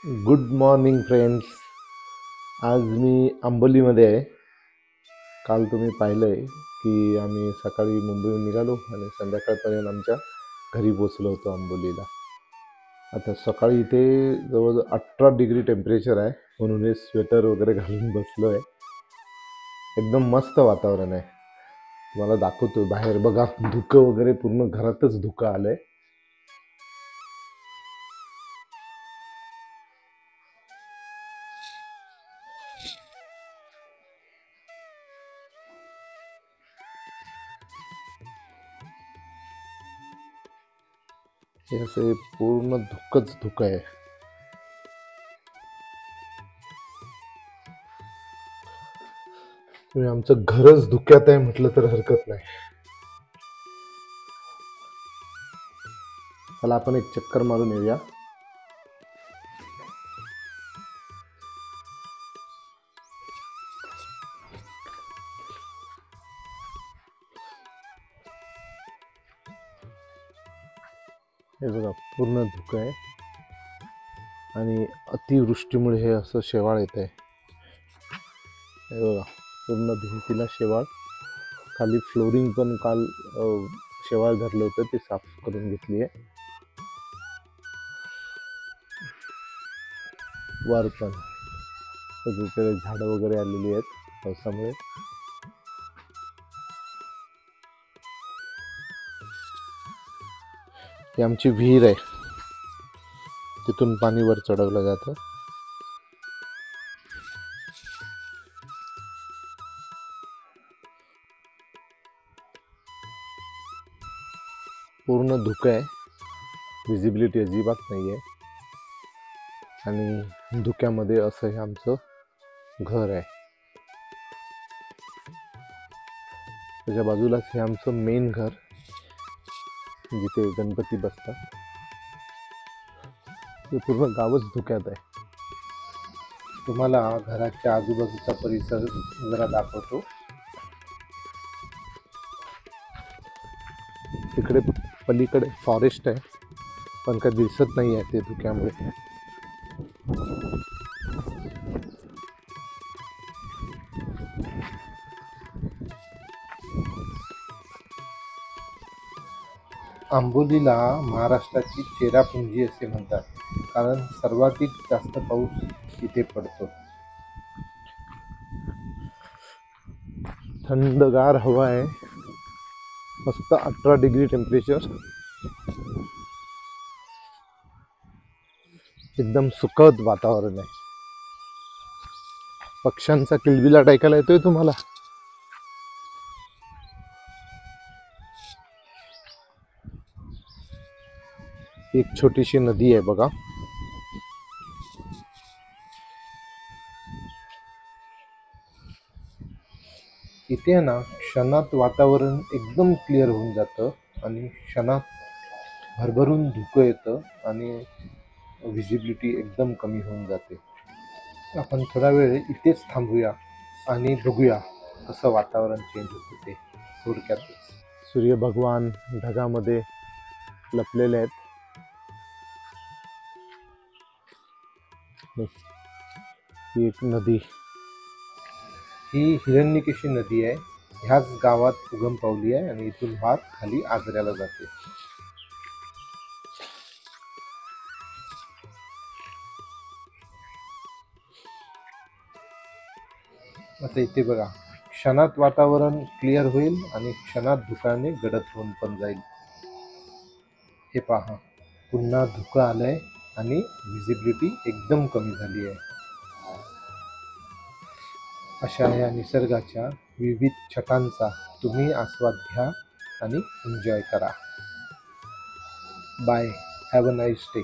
Good morning friends. आज मी आंबोलीमध्ये आहे. काल तुम्ही पाहिलं आहे की आम्ही सकाळी मुंबईहून निघालो आणि संध्याकाळपर्यंत आमच्या घरी पोचलो होतो आंबोलीला. आता सकाळी इथे जवळजवळ 18 डिग्री टेम्परेचर आहे, म्हणून हे स्वेटर वगैरे घालून बसलो आहे. एकदम मस्त वातावरण आहे. तुम्हाला दाखवतो बाहेर बघा, धुकं वगैरे पूर्ण घरातच धुकं आलं आहे. हे असं पूर्ण धुकंच धुकं आहे. आमचं घरच धुक्यात आहे म्हटलं तर हरकत नाही. चला आपण एक चक्कर मारून येऊया. हे बघा, पूर्ण धुकं आहे आणि अतिवृष्टीमुळे हे असं शेवाळ येत आहे. हे बघा, पूर्ण भिंतीला शेवाळ. खाली फ्लोरिंग पण काल शेवाळ धरलं होतं, ते साफ करून घेतली आहे. वर पण सगळीकडे झाडं वगैरे आलेली आहेत पावसामुळे. ही आमची विहीर आहे, तिथून पाणी वर चढवलं जातं. पूर्ण धुकं आहे, विजिबिलिटी अजिबात नाही आहे आणि धुक्यामध्ये असं हे आमचं घर आहे. त्याच्या बाजूलाच हे आमचं मेन घर, जिथे गणपती बसतात. हे पूर्ण गावच धुक्यात आहे. तुम्हाला घराच्या आजूबाजूचा परिसर जरा दाखवतो. तिकडे पलीकडे फॉरेस्ट आहे, पण काही दिसत नाही आहे ते धुक्यामुळे. आंबोलीला महाराष्ट्राची चेरापुंजी असे म्हणतात, कारण सर्वाधिक जास्त पाऊस इथे पडतो. थंडगार हवा आहे, मस्त 18 डिग्री टेम्परेचर. एकदम सुखद वातावरण आहे. पक्ष्यांचा किलबिलाट ऐकायला येतोय तुम्हाला. एक छोटीशी नदी आहे बघा. इथे ना क्षणात वातावरण एकदम क्लिअर होऊन जातं आणि क्षणात भरभरून धुकं येतं आणि व्हिजिबिलिटी एकदम कमी होऊन जाते. आपण थोडा वेळ इथेच थांबूया आणि बघूया कसं वातावरण चेंज होतं ते थोडक्यातच. सूर्य भगवान ढगामध्ये लपलेले आहेत. ही एक नदी, ही हिरण्यकेशी नदी आहे. ह्याच गावात उगम पावली आहे आणि इथून वाहत खाली आजऱ्याला जाते. आता इथे बघा, क्षणात वातावरण क्लिअर होईल आणि क्षणात धुकाने गडद होऊन पण जाईल. हे पहा, पुन्हा धुकं आलंय आणि व्हिजिबिलिटी एकदम कमी झाली आहे. अशा या निसर्गाच्या विविध छटांचा तुम्ही आस्वाद घ्या आणि एन्जॉय करा. Bye, have a nice day.